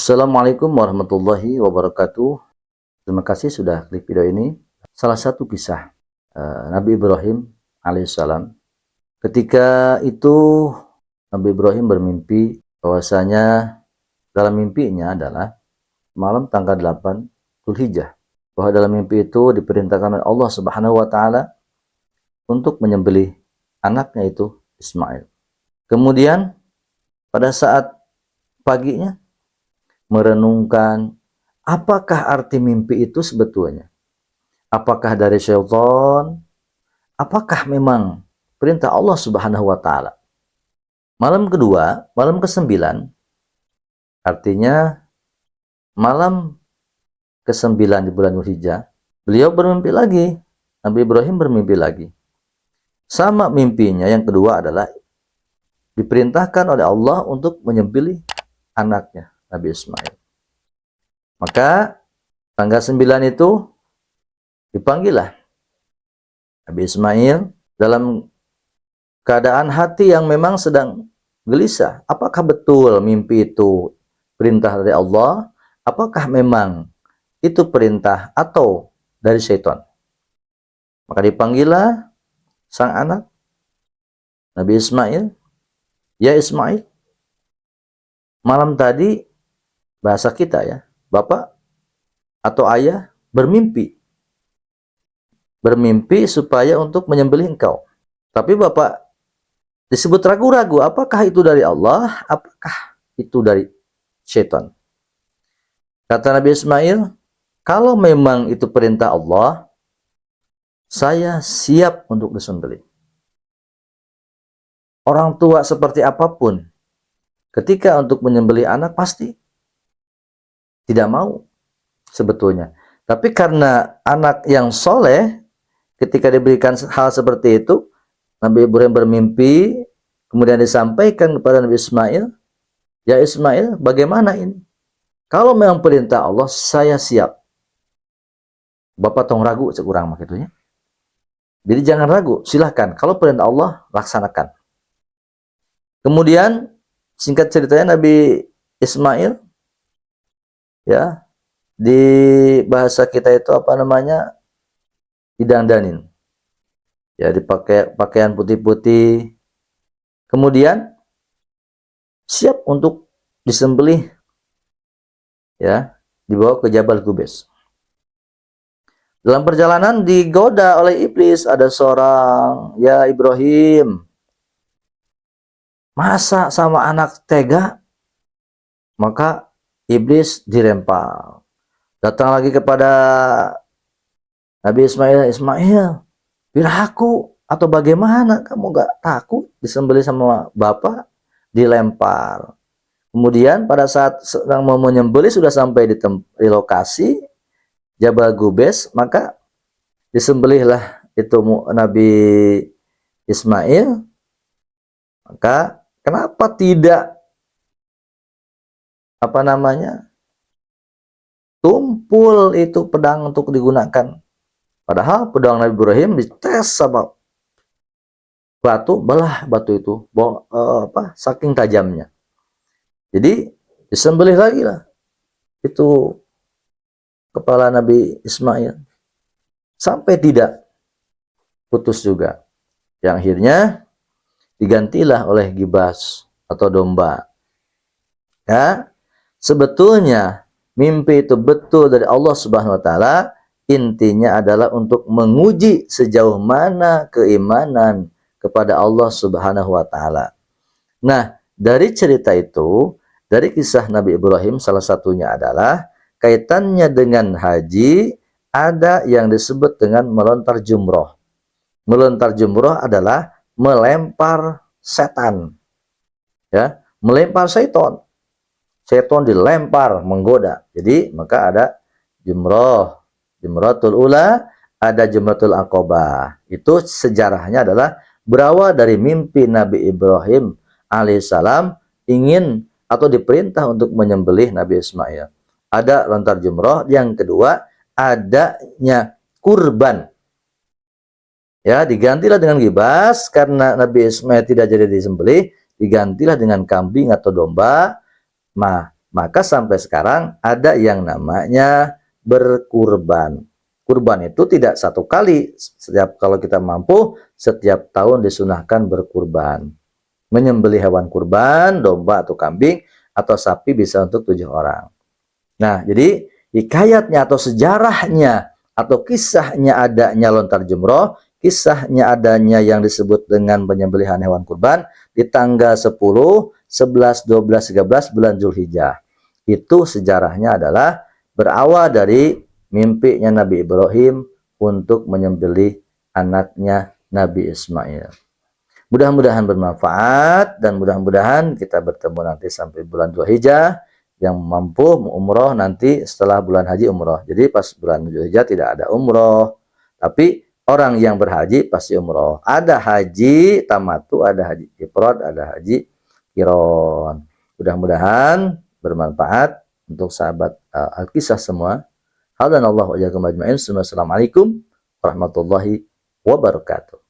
Assalamualaikum warahmatullahi wabarakatuh. Terima kasih sudah klik video ini. Salah satu kisah Nabi Ibrahim alaihissalam. Ketika itu Nabi Ibrahim bermimpi bahwasanya dalam mimpinya adalah malam tanggal 8 Dzulhijjah. Bahwa dalam mimpi itu diperintahkan oleh Allah Subhanahu wa taala untuk menyembelih anaknya itu Ismail. Kemudian pada saat paginya merenungkan apakah arti mimpi itu sebetulnya. Apakah dari syaitan? Apakah memang perintah Allah Subhanahu wa taala? Malam kedua, malam ke-9, artinya malam ke-9 di bulan Dzulhijjah, beliau bermimpi lagi. Nabi Ibrahim bermimpi lagi. Sama mimpinya yang kedua adalah diperintahkan oleh Allah untuk menyembelih anaknya Nabi Ismail. Maka tanggal 9 itu dipanggillah Nabi Ismail dalam keadaan hati yang memang sedang gelisah. Apakah betul mimpi itu perintah dari Allah? Apakah memang itu perintah atau dari syaitan? Maka dipanggillah sang anak Nabi Ismail. Ya Ismail, malam tadi bahasa kita ya, bapak atau ayah bermimpi supaya untuk menyembelih engkau. Tapi bapak disebut ragu-ragu, apakah itu dari Allah, apakah itu dari syaitan. Kata Nabi Ismail, kalau memang itu perintah Allah, saya siap untuk disembelih. Orang tua seperti apapun, ketika untuk menyembelih anak pasti tidak mau sebetulnya. Tapi karena anak yang soleh, ketika diberikan hal seperti itu, Nabi Ibrahim bermimpi, kemudian disampaikan kepada Nabi Ismail, ya Ismail, bagaimana ini? Kalau memang perintah Allah, saya siap. Bapak tong ragu sekurang makitunya. Jadi jangan ragu, silahkan. Kalau perintah Allah, laksanakan. Kemudian, singkat ceritanya Nabi Ismail, ya, di bahasa kita itu apa namanya, didandanin. Ya, dipakai pakaian putih-putih. Kemudian siap untuk disembelih, ya, dibawa ke Jabal Gubes. Dalam perjalanan digoda oleh iblis, ada seorang, ya Ibrahim, masa sama anak tega? Maka iblis dirempal. Datang lagi kepada Nabi Ismail, Ismail, biraku atau bagaimana? Kamu gak takut disembelih sama bapak? Dilempar. Kemudian pada saat sedang mau menyembelih, sudah sampai di lokasi Jabal Gubes, maka disembelihlah itu Nabi Ismail. Maka kenapa tidak apa namanya, tumpul itu pedang untuk digunakan? Padahal pedang Nabi Ibrahim dites sama batu, belah batu itu, saking tajamnya. Jadi disembelih lagi lah itu kepala Nabi Ismail, sampai tidak putus juga. Yang akhirnya digantilah oleh gibas atau domba. Ya, sebetulnya mimpi itu betul dari Allah Subhanahu wa taala. Intinya adalah untuk menguji sejauh mana keimanan kepada Allah Subhanahu wa taala. Nah, dari cerita itu, dari kisah Nabi Ibrahim, salah satunya adalah kaitannya dengan haji, ada yang disebut dengan melontar jumroh. Melontar jumroh adalah melempar setan, ya, melempar syaitan. Syaitan dilempar, menggoda. Jadi maka ada jumroh, jumratul ula, ada jumratul aqobah. Itu sejarahnya adalah berawal dari mimpi Nabi Ibrahim alaihissalam ingin atau diperintah untuk menyembelih Nabi Ismail. Ada lontar jumroh. Yang kedua, adanya kurban. Ya, digantilah dengan gibas karena Nabi Ismail tidak jadi disembelih, digantilah dengan kambing atau domba. Nah, maka sampai sekarang ada yang namanya berkurban. Kurban itu tidak satu kali, setiap kalau kita mampu, setiap tahun disunahkan berkurban. Menyembelih hewan kurban, domba atau kambing, atau sapi bisa untuk 7 orang. Nah, jadi hikayatnya atau sejarahnya, atau kisahnya adanya lontar jumroh, kisahnya adanya yang disebut dengan penyembelihan hewan kurban, di tanggal 10, 11, 12, 13 bulan Zulhijjah. Itu sejarahnya adalah berawal dari mimpinya Nabi Ibrahim untuk menyembelih anaknya Nabi Ismail. Mudah-mudahan bermanfaat dan mudah-mudahan kita bertemu nanti sampai bulan Dzulhijjah. Yang mampu umroh nanti setelah bulan haji umroh. Jadi pas bulan Dzulhijjah tidak ada umroh, tapi orang yang berhaji pasti umroh. Ada haji tamatu, ada haji ifrad, ada haji qiron. Mudah-mudahan bermanfaat untuk sahabat Al-Kisah semua. Hadanallahu wa iyyakum ajma'in. Assalamualaikum warahmatullahi wabarakatuh.